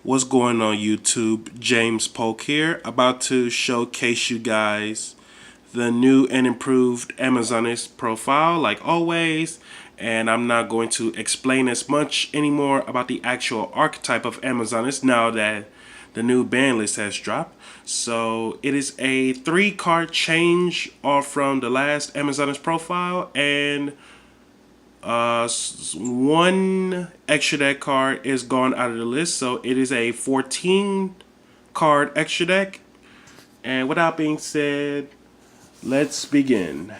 What's going on YouTube? James Polk here, about to showcase you guys the new and improved Amazonist profile like always, and I'm not going to explain as much anymore about the actual archetype of Amazonist now that the new ban list has dropped. So it is a 3-card change off from the last Amazonist profile, and one extra deck card is gone out of the list, so it is a 14 card extra deck. And without being said, let's begin.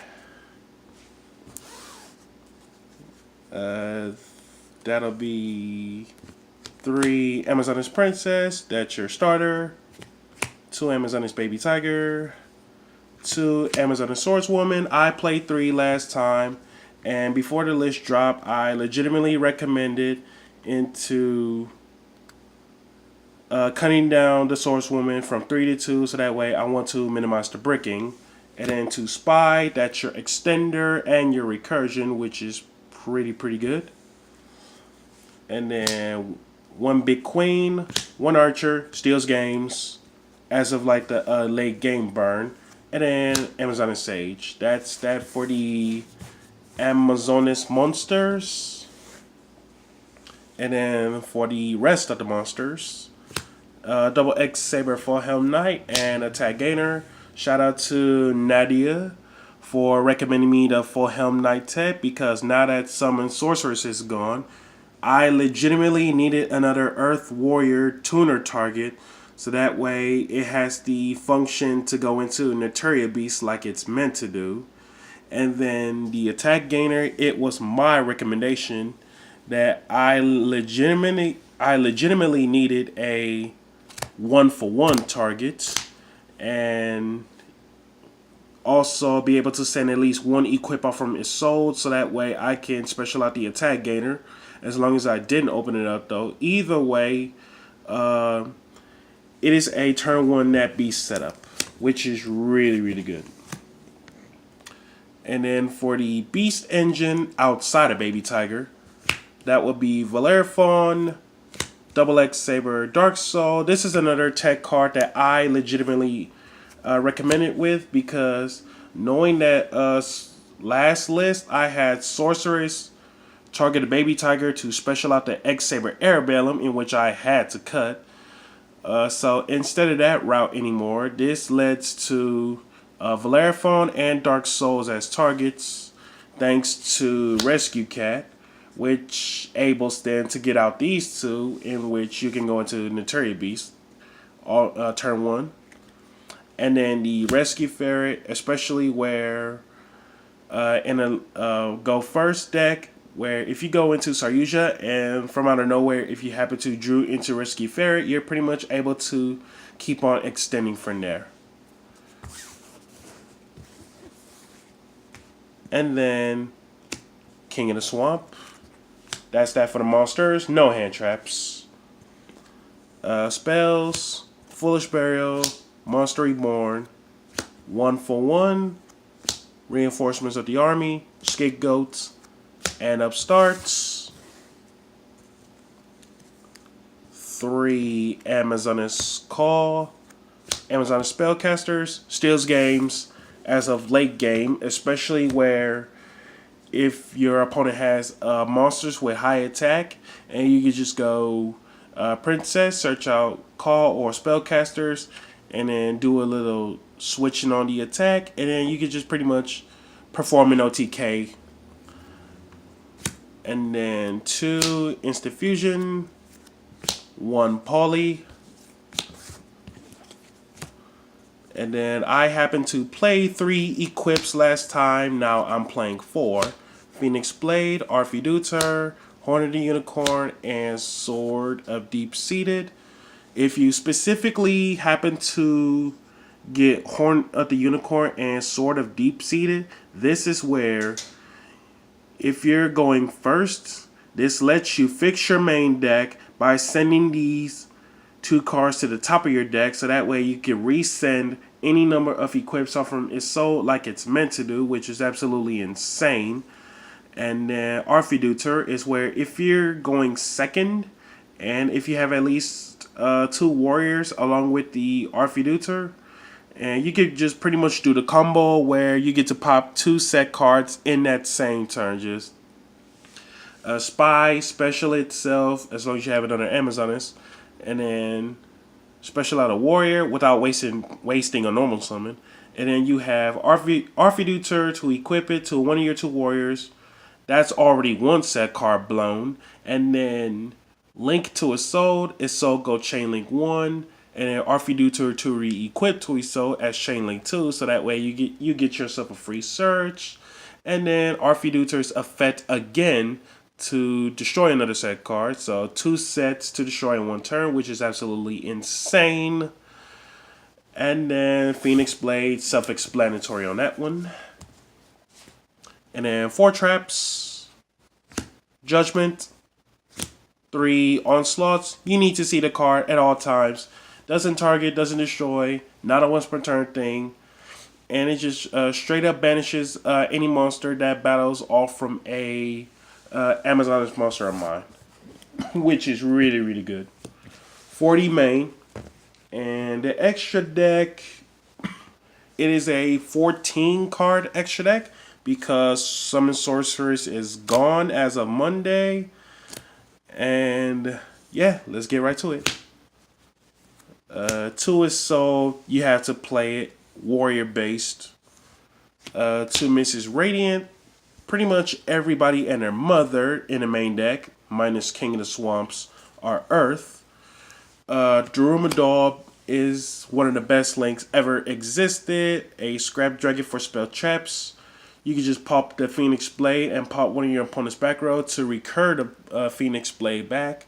That'll be 3 Amazoness Princess, that's your starter. 2 Amazoness Baby Tiger. 2 Amazoness Swordswoman. I played 3 last time. And before the list dropped, I legitimately recommended into cutting down the Swordswoman from 3 to 2, so that way I want to minimize the bricking. And then to Spy, that's your extender and your recursion, which is pretty good. And then 1 Big Queen, 1 Archer, steals games as of like the late game burn. And then Amazon and Sage. That's that for the Amazoness monsters. And then for the rest of the monsters, Double X Saber Full Helm Knight and Attack Gainer. Shout out to Nadia for recommending me the Full Helm Knight tech, because now that Summon Sorceress is gone, I legitimately needed another Earth Warrior tuner target, so that way it has the function to go into Naturia Beast like it's meant to do. And then the Attack Gainer, it was my recommendation that I legitimately needed a 1-for-1 target, and also be able to send at least 1 equip off from its soul, so that way I can special out the Attack Gainer, as long as I didn't open it up though. Either way, it is a turn 1 Nat Beast setup, which is really good. And then for the Beast engine outside of Baby Tiger, that would be Valeriphon, Double X Saber, Dark Soul. This is another tech card that I legitimately recommend it with, because knowing that last list I had Sorceress target a Baby Tiger to special out the X Saber Arabellum, in which I had to cut. So instead of that route anymore, this leads to Valeriphon and Dark Souls as targets, thanks to Rescue Cat, which enables them to get out these 2, in which you can go into Naturia Beast turn 1. And then the Rescue Ferret, especially where in a go first deck, where if you go into Saryuja and from out of nowhere, if you happen to drew into Rescue Ferret, you're pretty much able to keep on extending from there. And then King of the Swamp. That's that for the monsters. No hand traps. Spells. Foolish Burial. Monster Reborn. 1-for-1. Reinforcements of the army. Scapegoats. And upstarts. 3 Amazoness Call. Amazoness Spellcasters. Steals games as of late game, especially where if your opponent has monsters with high attack, and you can just go Princess, search out Call or Spellcasters, and then do a little switching on the attack, and then you can just pretty much perform an OTK. And then 2 Instant Fusion, 1 Poly. And then I happened to play 3 equips last time. Now I'm playing 4. Phoenix Blade, Arfidutor, Horn of the Unicorn, and Sword of Deep Seated. If you specifically happen to get Horn of the Unicorn and Sword of Deep Seated, this is where, if you're going first, this lets you fix your main deck by sending these 2 cards to the top of your deck, so that way you can resend any number of equips off from its soul like it's meant to do, which is absolutely insane. And then Arfidutor is where if you're going second, and if you have at least two warriors along with the Archiducer. And you could just pretty much do the combo where you get to pop two set cards in that same turn. Just Spy, special itself, as long as you have it under Amazoness. And then special out a warrior without wasting a normal summon. And then you have Archiducer to equip it to one of your two warriors. That's already one set card blown. And then Link to Isolde go Chain Link 1. And then Archiducer to re-equip to Isolde as Chain Link 2. So that way you get yourself a free search. And then Archiducer's effect again to destroy another set card. So 2 sets to destroy in 1 turn, which is absolutely insane. And then Phoenix Blade, self-explanatory on that one. And then 4 traps, Judgment, 3 onslaughts. You need to see the card at all times. Doesn't target, doesn't destroy, not a once per turn thing. And it just straight up banishes any monster that battles off from a Amazoness monster of mine, which is really, really good. 40 main. And the extra deck, it is a 14 card extra deck because Summon Sorceress is gone as of Monday. And yeah, let's get right to it. 2 is so you have to play it warrior based. 2 Mrs. Radiant. Pretty much everybody and their mother in the main deck, minus King of the Swamps, are Earth. Dromedar is one of the best links ever existed. A scrap dragon for spell traps. You can just pop the Phoenix Blade and pop one of your opponent's back row to recur the Phoenix Blade back.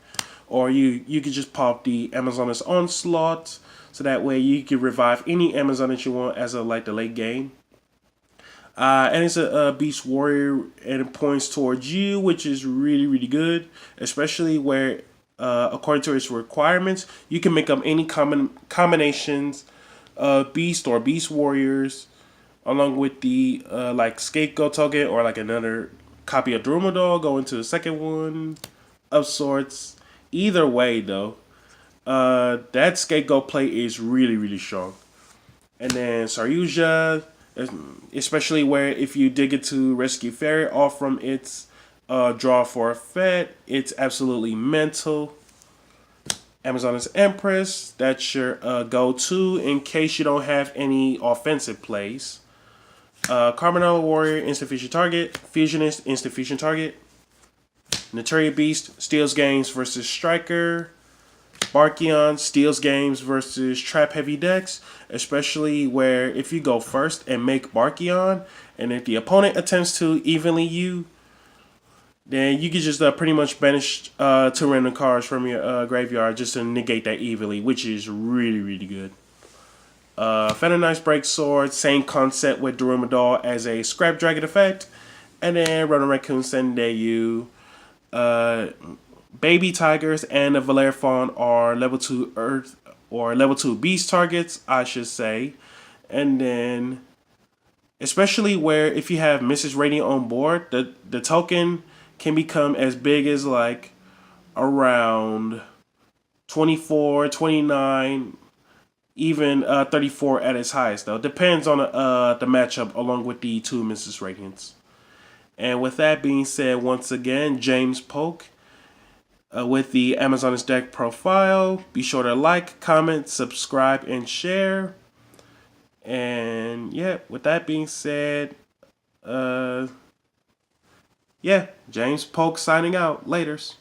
Or you could just pop the Amazoness Onslaught. So that way you can revive any Amazon that you want as of like the late game. And it's a Beast Warrior and it points towards you, which is really, really good. Especially where, according to its requirements, you can make up any combinations of Beast or Beast Warriors along with the like Scapegoat token or like another copy of Dromedar going to the second one of sorts. Either way though, that Scapegoat play is really, really strong. And then Saryuja, especially where if you dig into Rescue Fairy off from its draw for effect, it's absolutely mental. Amazoness Empress, that's your go-to in case you don't have any offensive plays. Carbonella Warrior, instant fusion target. Fusionist, instant fusion target. Naturia Beast, steals games versus Striker. Barkion steals games versus trap heavy decks, especially where if you go first and make Barkion, and if the opponent attempts to evenly you, then you can just pretty much banish 2 random cards from your graveyard just to negate that evenly, which is really, really good. Feather Knight's Break Sword, same concept with Dromedar as a Scrap Dragon effect. And then Running Raccoon Sendeyu. Baby Tigers and the Valere Fawn are level 2 Earth or level 2 Beast targets, I should say. And then, especially where if you have Mrs. Radiant on board, the token can become as big as like around 24, 29, even 34 at its highest though. Depends on the matchup along with the 2 Mrs. Radiants. And with that being said, once again, James Polk with the Amazoness deck profile. Be sure to like, comment, subscribe, and share. And yeah, with that being said, yeah, James Polk signing out. Laters.